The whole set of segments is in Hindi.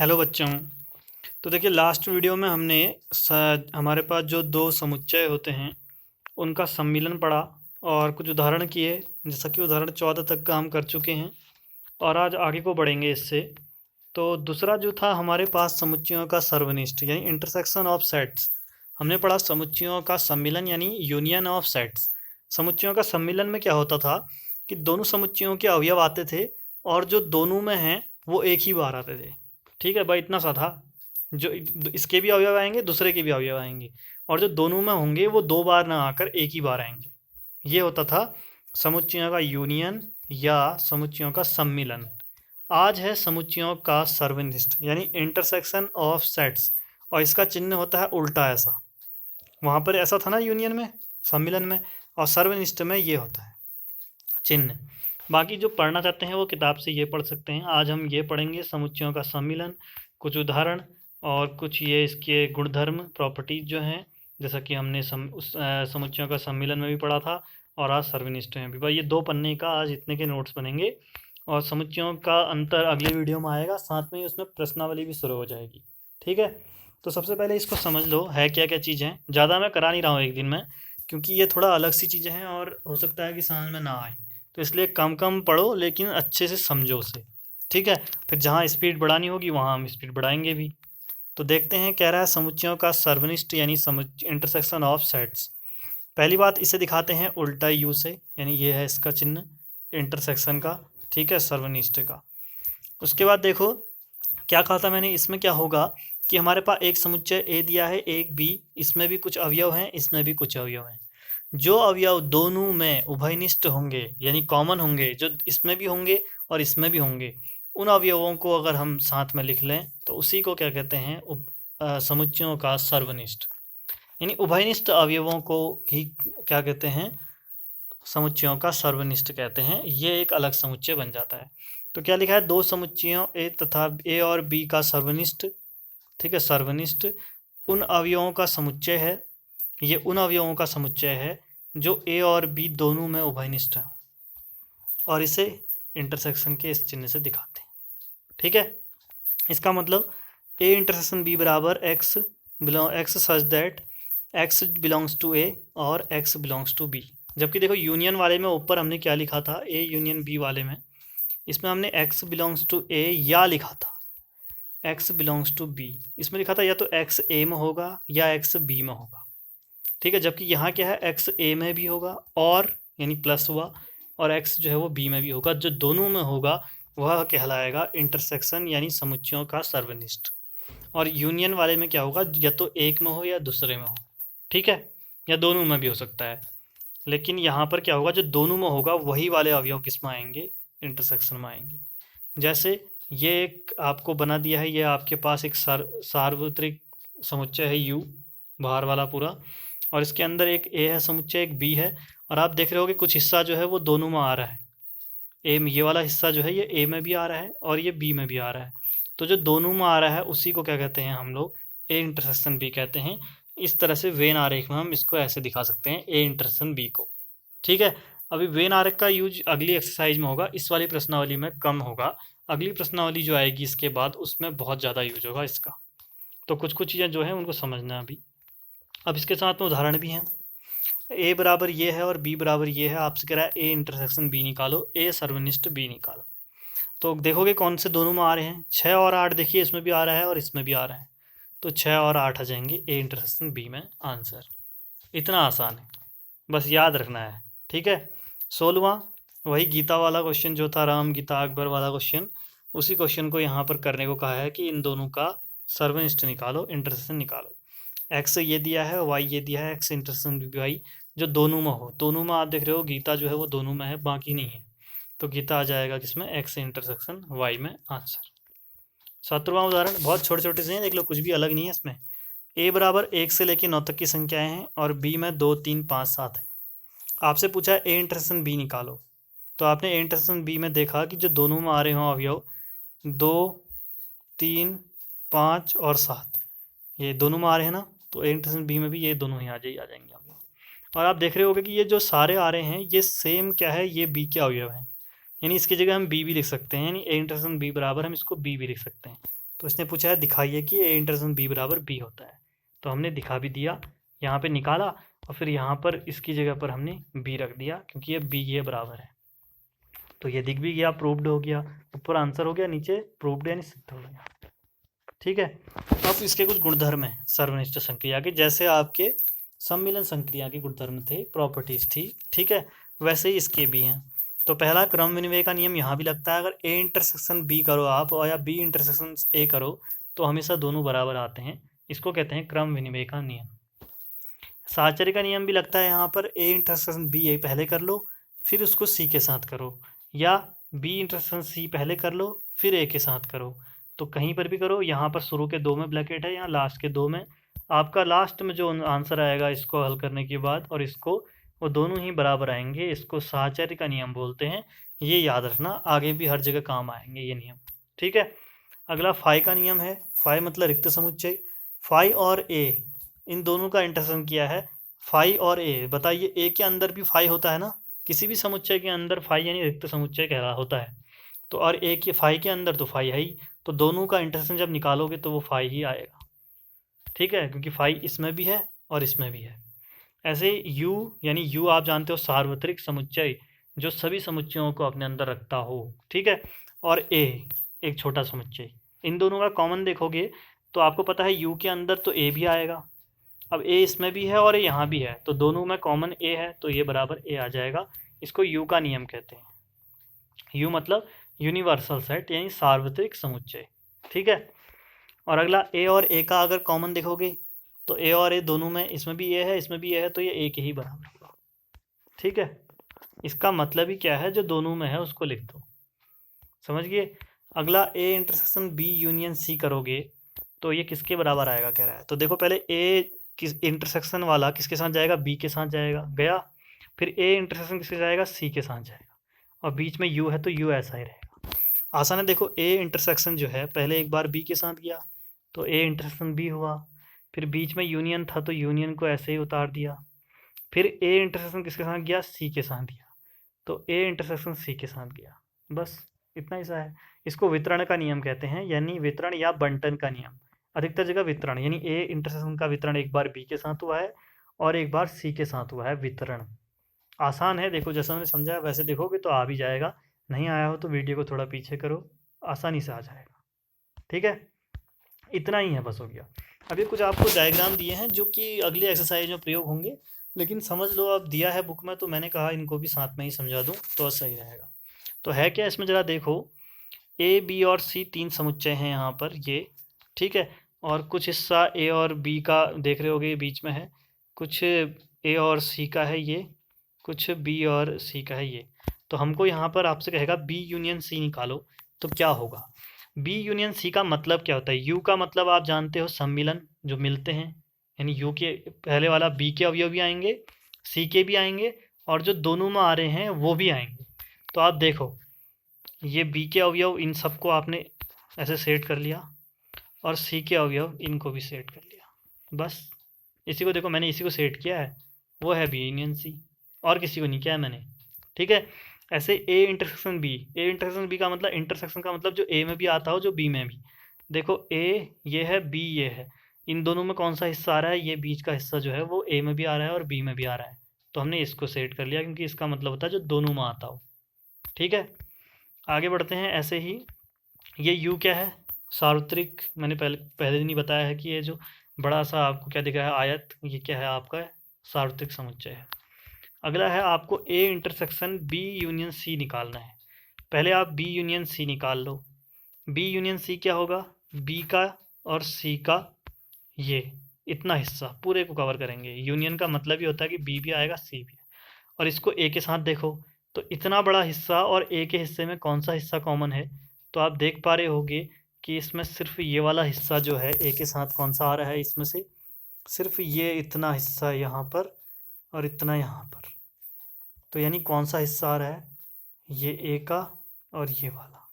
हेलो बच्चों। तो देखिए लास्ट वीडियो में हमने हमारे पास जो दो समुच्चय होते हैं उनका सम्मिलन पढ़ा और कुछ उदाहरण किए, जैसा कि उदाहरण 14 तक का हम कर चुके हैं और आज आगे को बढ़ेंगे इससे। तो दूसरा जो था हमारे पास समुच्चयों का सर्वनिष्ठ यानी इंटरसेक्शन ऑफ सेट्स। हमने पढ़ा समुच्चयों का सम्मिलन यानी यूनियन ऑफ सेट्स। समुच्चयों का सम्मिलन में क्या होता था कि दोनों समुच्चयों के अवयव आते थे और जो दोनों में हैं वो एक ही बार आते थे। ठीक है भाई, इतना सा था। जो इसके भी अवयव आएंगे, दूसरे के भी अवयव आएंगे, और जो दोनों में होंगे वो दो बार ना आकर एक ही बार आएंगे। ये होता था समुच्चयों का यूनियन या समुच्चयों का सम्मिलन। आज है समुच्चयों का सर्वनिष्ठ यानी इंटरसेक्शन ऑफ सेट्स, और इसका चिन्ह होता है उल्टा ऐसा। वहां पर ऐसा था ना यूनियन में, सम्मिलन में, और सर्वनिष्ठ में ये होता है चिन्ह। बाकी जो पढ़ना चाहते हैं वो किताब से ये पढ़ सकते हैं। आज हम ये पढ़ेंगे समुच्चयों का सम्मिलन, कुछ उदाहरण और कुछ ये इसके गुणधर्म प्रॉपर्टीज जो हैं, जैसा कि हमने समुच्चयों का सम्मिलन में भी पढ़ा था और आज सर्वनिष्ठ में भी। भाई ये 2 पन्ने का आज इतने के नोट्स बनेंगे और समुच्चयों का अंतर अगले वीडियो में आएगा, साथ में ही उसमें प्रश्नावली भी शुरू हो जाएगी। ठीक है, तो सबसे पहले इसको समझ लो है क्या क्या चीज़ें हैं। ज़्यादा मैं करा नहीं रहा हूँ एक दिन में, क्योंकि ये थोड़ा अलग सी चीज़ें हैं और हो सकता है कि समझ में ना आए, तो इसलिए कम कम पढ़ो लेकिन अच्छे से समझो उसे। ठीक है, फिर जहाँ स्पीड बढ़ानी होगी वहाँ हम स्पीड बढ़ाएंगे भी। तो देखते हैं, कह रहा है समुच्चयों का सर्वनिष्ठ यानी इंटरसेक्शन ऑफ सेट्स। पहली बात, इसे दिखाते हैं उल्टा यू से, यानी ये है इसका चिन्ह इंटरसेक्शन का। ठीक है, सर्वनिष्ठ का। उसके बाद देखो क्या कहा था मैंने, इसमें क्या होगा कि हमारे पास एक समुच्चय ए दिया है, एक बी, इसमें भी कुछ अवयव हैं, इसमें भी कुछ अवयव हैं। जो अवयव दोनों में उभयनिष्ठ होंगे यानी कॉमन होंगे, जो इसमें भी होंगे और इसमें भी होंगे, उन अवयवों को अगर हम साथ में लिख लें तो उसी को क्या कहते हैं, समुच्चयों का सर्वनिष्ठ। यानी उभयनिष्ठ अवयवों को ही क्या कहते हैं, समुच्चयों का सर्वनिष्ठ कहते हैं। ये एक अलग समुच्चय बन जाता है। तो क्या लिखा है, दो समुच्चयों ए तथा ए और बी का सर्वनिष्ठ। ठीक है, सर्वनिष्ठ उन अवयवों का समुच्चय है, ये उन अवयवों का समुच्चय है जो ए और बी दोनों में उभयनिष्ठ हैं, और इसे इंटरसेक्शन के इस चिन्ह से दिखाते हैं। ठीक है, इसका मतलब ए इंटरसेक्शन बी बराबर x such that x belongs to A और एक्स बिलोंग्स टू बी। जबकि देखो यूनियन वाले में ऊपर हमने क्या लिखा था, ए यूनियन बी वाले में, इसमें हमने एक्स बिलोंग्स टू ए या लिखा था एक्स बिलोंग्स टू बी। इसमें लिखा था या तो एक्स ए में होगा या एक्स बी में होगा। ठीक है, जबकि यहाँ क्या है, एक्स ए में भी होगा और यानी प्लस हुआ, और एक्स जो है वो बी में भी होगा। जो दोनों में होगा वह कहलाएगा इंटरसेक्शन यानी समुच्चयों का सर्वनिष्ठ। और यूनियन वाले में क्या होगा, या तो एक में हो या दूसरे में हो। ठीक है, या दोनों में भी हो सकता है। लेकिन यहाँ पर क्या होगा, जो दोनों में होगा वही वाले अवयव किस में आएंगे, इंटरसेक्शन में आएंगे। जैसे ये एक आपको बना दिया है, ये आपके पास एक सार्वत्रिक समुच्चय है यू, बाहर वाला पूरा, और इसके अंदर एक ए है समुच्चय, एक बी है, और आप देख रहे हो कि कुछ हिस्सा जो है वो दोनों में आ रहा है। ए में ये वाला हिस्सा जो है ये ए में भी आ रहा है और ये बी में भी आ रहा है। तो जो दोनों में आ रहा है उसी को क्या कहते हैं हम लोग, ए इंटरसेक्शन बी कहते हैं। इस तरह से वेन आरेख में हम इसको ऐसे दिखा सकते हैं, ए इंटरसेक्शन बी को। ठीक है, अभी वेन आरेख का यूज अगली एक्सरसाइज में होगा, इस वाली प्रश्नावली में कम होगा। अगली प्रश्नावली जो आएगी इसके बाद उसमें बहुत ज़्यादा यूज होगा इसका। तो कुछ कुछ चीज़ें जो हैं उनको समझना अभी। अब इसके साथ में उदाहरण भी हैं। ए बराबर ये है और बी बराबर ये है, आपसे कह रहा है ए इंटरसेक्शन बी निकालो, ए सर्वनिष्ठ बी निकालो। तो देखोगे कौन से दोनों में आ रहे हैं, 6 और 8, देखिए इसमें भी आ रहा है और इसमें भी आ रहा है, तो 6 और 8 आ जाएंगे ए इंटरसेक्शन बी में आंसर। इतना आसान है, बस याद रखना है। ठीक है, 16वां वही गीता वाला क्वेश्चन जो था, राम गीता अकबर वाला क्वेश्चन, उसी क्वेश्चन को यहाँ पर करने को कहा है कि इन दोनों का सर्वनिष्ठ निकालो, इंटरसेक्शन निकालो। एक्स ये दिया है, वाई ये दिया है, एक्स इंटरसेक्शन वाई जो दोनों में हो। दोनों में आप देख रहे हो गीता जो है वो दोनों में है, बाकी नहीं है, तो गीता आ जाएगा किसमें, एक्स इंटरसेक्शन वाई में आंसर। 17वां उदाहरण बहुत छोटे छोटे से हैं, देख लो कुछ भी अलग नहीं है इसमें। ए बराबर 1 से लेकर 9 तक की संख्याएं हैं और बी में 2 3 5 7 है। आपसे पूछा है ए इंटरसेक्शन बी निकालो, तो आपने ए इंटरसेक्शन बी में देखा कि जो दोनों में आ रहे हों अवयव 2 3 5 और 7, ये दोनों में आ रहे हैं ना, तो ए इंटरसेक्शन बी में भी ये दोनों ही आ जाएंगे अवयव। और आप देख रहे होगे कि ये जो सारे आ रहे हैं ये सेम क्या है, ये बी के अवयव हैं, यानी इसकी जगह हम बी भी लिख सकते हैं, यानी ए इंटरसेक्शन बी बराबर हम इसको बी भी लिख सकते हैं। तो इसने पूछा है दिखाइए कि ए इंटरसेक्शन बी बराबर बी होता है, तो हमने दिखा भी दिया, यहाँ पे निकाला और फिर यहाँ पर इसकी जगह पर हमने बी रख दिया क्योंकि ये बी ये बराबर है। तो ये दिख भी गया, प्रूव्ड हो गया, ऊपर आंसर हो गया, नीचे प्रूव्ड यानी सिद्ध हो गया। ठीक है। अब इसके कुछ गुणधर्म है सर्वनिष्ठ संक्रिया के, जैसे आपके सम्मिलन संक्रिया के गुणधर्म थे, प्रॉपर्टीज थी, ठीक है, वैसे ही इसके भी हैं। तो पहला क्रम विनिमय का नियम यहाँ भी लगता है, अगर ए इंटरसेक्शन बी करो आप और या बी इंटरसेक्शन ए करो तो हमेशा दोनों बराबर आते हैं, इसको कहते हैं क्रम विनिमय का नियम। साहचर्य का नियम भी लगता है यहाँ पर, ए इंटरसेक्शन बी ए पहले कर लो फिर उसको सी के साथ करो, या बी इंटरसेक्शन सी पहले कर लो फिर ए के साथ करो। तो कहीं पर भी करो, यहाँ पर शुरू के 2 में ब्रैकेट है, यहाँ लास्ट के 2 में, आपका लास्ट में जो आंसर आएगा इसको हल करने के बाद और इसको, वो दोनों ही बराबर आएंगे। इसको साहचर्य का नियम बोलते हैं, ये याद रखना, आगे भी हर जगह काम आएंगे ये नियम। ठीक है। अगला फाई का नियम है, फाई मतलब रिक्त समुच्चय। फाई और ए इन दोनों का इंटरसेक्शन किया है, फाई और ए, बताइए ए के अंदर भी फाई होता है ना, किसी भी समुच्चय के अंदर फाई यानी रिक्त समुच्चय कह रहा होता है, तो और ए के फाई के अंदर तो फाई है ही, तो दोनों का इंटरसेक्शन जब निकालोगे तो वो फाई ही आएगा। ठीक है, क्योंकि फाई इसमें भी है और इसमें भी है। ऐसे यू यानी यू आप जानते हो सार्वत्रिक समुच्चय, जो सभी समुच्चयों को अपने अंदर रखता हो। ठीक है। और ए एक छोटा समुच्चय, इन दोनों का कॉमन देखोगे तो आपको पता है यू के अंदर तो ए भी आएगा, अब ए इसमें भी है और ए यहाँ भी है, तो दोनों में कॉमन ए है तो ये बराबर ए आ जाएगा। इसको यू का नियम कहते हैं। यू मतलब यूनिवर्सल सेट यानी सार्वत्रिक समुच्चय। ठीक है। और अगला ए और ए का अगर कॉमन देखोगे तो ए और ए दोनों में, इसमें भी ए है इसमें भी ए है, तो ये ए के ही बराबर होगा। ठीक है। इसका मतलब ही क्या है, जो दोनों में है उसको लिख दो, समझ गए। अगला A intersection B union C करोगे तो ये किसके बराबर आएगा कह रहा है, तो देखो पहले ए किस इंटरसेक्शन वाला किसके साथ जाएगा, बी के साथ जाएगा, गया, फिर ए इंटरसेक्शन किसके जाएगा, सी के साथ जाएगा, और बीच में यू है तो यू ऐसा ही रहेगा। आसान है, देखो ए इंटरसेक्शन जो है पहले एक बार बी के साथ गया तो ए इंटरसेक्शन बी हुआ, फिर बीच में यूनियन था तो यूनियन को ऐसे ही उतार दिया, फिर ए इंटरसेक्शन किसके साथ गया, सी के साथ गया, तो ए इंटरसेक्शन सी के साथ गया, बस इतना ही सा है। इसको वितरण का नियम कहते हैं, यानी वितरण या बंटन का नियम, अधिकतर जगह वितरण, यानी ए इंटरसेक्शन का वितरण एक बार बी के साथ हुआ है और एक बार सी के साथ हुआ है वितरण। आसान है, देखो जैसा मैंने समझाया वैसे देखोगे तो आ भी जाएगा, नहीं आया हो तो वीडियो को थोड़ा पीछे करो, आसानी से आ जाएगा। ठीक है, इतना ही है, बस हो गया। अभी कुछ आपको डायग्राम दिए हैं जो कि अगली एक्सरसाइज में प्रयोग होंगे, लेकिन समझ लो अब दिया है बुक में तो मैंने कहा इनको भी साथ में ही समझा दूँ तो सही रहेगा। तो है क्या इसमें, ज़रा देखो, ए बी और सी 3 समुच्चय हैं यहाँ पर ये, ठीक है, और कुछ हिस्सा ए और बी का देख रहे होगे बीच में है, कुछ ए और सी का है ये, कुछ बी और सी का है ये। तो हमको यहाँ पर आपसे कहेगा बी यूनियन सी निकालो, तो क्या होगा, बी यूनियन सी का मतलब क्या होता है, यू का मतलब आप जानते हो सम्मिलन, जो मिलते हैं, यानी यू के पहले वाला बी के अवयव भी आएंगे, सी के भी आएंगे, और जो दोनों में आ रहे हैं वो भी आएंगे। तो आप देखो ये बी के अवयव इन सबको आपने ऐसे सेट कर लिया और सी के अवयव इनको भी सेट कर लिया, बस इसी को देखो मैंने इसी को सेट किया है, वो है बी यूनियन सी, और किसी को नहीं किया है मैंने। ठीक है। ऐसे A intersection B, A intersection B का मतलब, इंटरसेक्शन का मतलब जो ए में भी आता हो जो बी में भी, देखो ए ये है बी ये है, इन दोनों में कौन सा हिस्सा आ रहा है, ये बीच का हिस्सा जो है वो ए में भी आ रहा है और बी में भी आ रहा है, तो हमने इसको सेट कर लिया क्योंकि इसका मतलब होता है जो दोनों में आता हो। ठीक है, आगे बढ़ते हैं। ऐसे ही ये यू क्या है, सार्वत्रिक, मैंने पहले दिन ही बताया है कि ये जो बड़ा सा आपको क्या दिख रहा है आयत, ये क्या है आपका सार्वत्रिक समुच्चय है। अगला है आपको A intersection B union C निकालना है, पहले आप बी यूनियन सी निकाल लो। बी यूनियन सी क्या होगा, बी का और सी का ये इतना हिस्सा पूरे को कवर करेंगे, यूनियन का मतलब ही होता है कि बी भी आएगा सी भी, और इसको ए के साथ देखो तो इतना बड़ा हिस्सा और ए के हिस्से में कौन सा हिस्सा कॉमन है, तो आप देख पा रहे होगे कि इसमें सिर्फ ये वाला हिस्सा जो है ए के साथ कौन सा आ रहा है, इसमें से सिर्फ ये इतना हिस्सा यहाँ पर और इतना यहाँ पर, तो यानी कौन सा हिस्सा आ रहा है, ये ए का और ये वाला,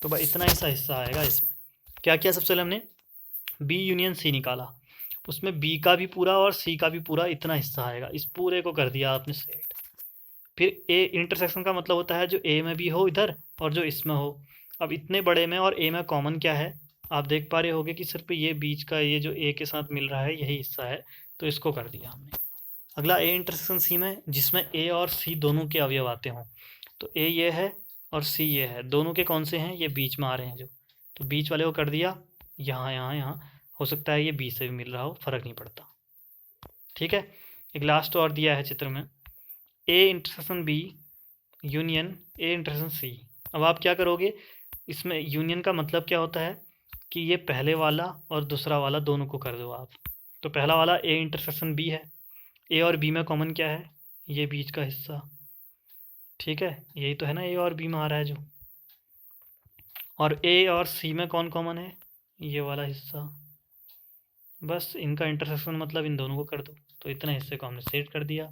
तो भाई इतना ऐसा हिस्सा आएगा। इसमें क्या किया, सबसे पहले हमने बी यूनियन सी निकाला, उसमें बी का भी पूरा और सी का भी पूरा इतना हिस्सा आएगा, इस पूरे को कर दिया आपने सेट। फिर ए इंटरसेक्शन का मतलब होता है जो ए में भी हो इधर और जो इसमें हो, अब इतने बड़े में और ए में कॉमन क्या है, आप देख पा रहे होगे कि सिर्फ ये बीच का ये जो ए के साथ मिल रहा है यही हिस्सा है, तो इसको कर दिया हमने। अगला ए इंटरसेक्शन सी में, जिसमें ए और सी दोनों के अवयव आते हों। तो ए ये है और सी ये है, दोनों के कौन से हैं, ये बीच में आ रहे हैं जो, तो बीच वाले को कर दिया। यहाँ यहाँ यहाँ हो सकता है ये बी से भी मिल रहा हो, फर्क नहीं पड़ता। ठीक है, एक लास्ट और दिया है चित्र में, A intersection B union A intersection C. अब आप क्या करोगे, इसमें यूनियन का मतलब क्या होता है कि ये पहले वाला और दूसरा वाला दोनों को कर दो आप। तो पहला वाला ए इंटरसेक्शन बी है, ए और बी में कॉमन क्या है, ये बीच का हिस्सा। ठीक है, यही तो है ना ए और बी में आ रहा है जो। और ए और सी में कौन कॉमन है, ये वाला हिस्सा। बस इनका इंटरसेक्शन मतलब इन दोनों को कर दो, तो इतने हिस्से को हमने सेट कर दिया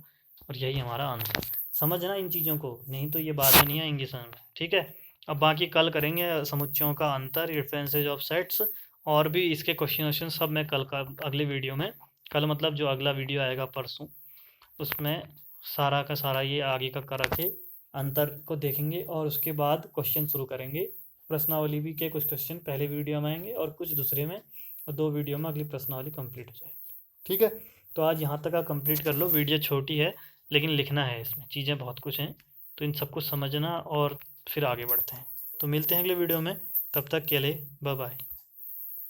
और यही हमारा आंसर। समझना इन चीज़ों को, नहीं तो ये बाद में नहीं आएंगी समझ में। ठीक है, अब बाकी कल करेंगे समुच्चयों का अंतर, रेफरेंसेज ऑफ सेट्स, और भी इसके क्वेश्चन वोश्चन सब मैं कल का अगले वीडियो में, कल मतलब जो अगला वीडियो आएगा परसों, उसमें सारा का सारा ये आगे का कर के अंतर को देखेंगे और उसके बाद क्वेश्चन शुरू करेंगे। प्रश्नावली भी के कुछ क्वेश्चन पहले वीडियो में आएंगे और कुछ दूसरे में, और 2 वीडियो में अगली प्रश्नावली कंप्लीट हो जाएगी। ठीक है, तो आज यहाँ तक आप कंप्लीट कर लो। वीडियो छोटी है लेकिन लिखना है, इसमें चीज़ें बहुत कुछ हैं, तो इन सबको समझना और फिर आगे बढ़ते हैं। तो मिलते हैं अगले वीडियो में, तब तक के लिए बाय बाय।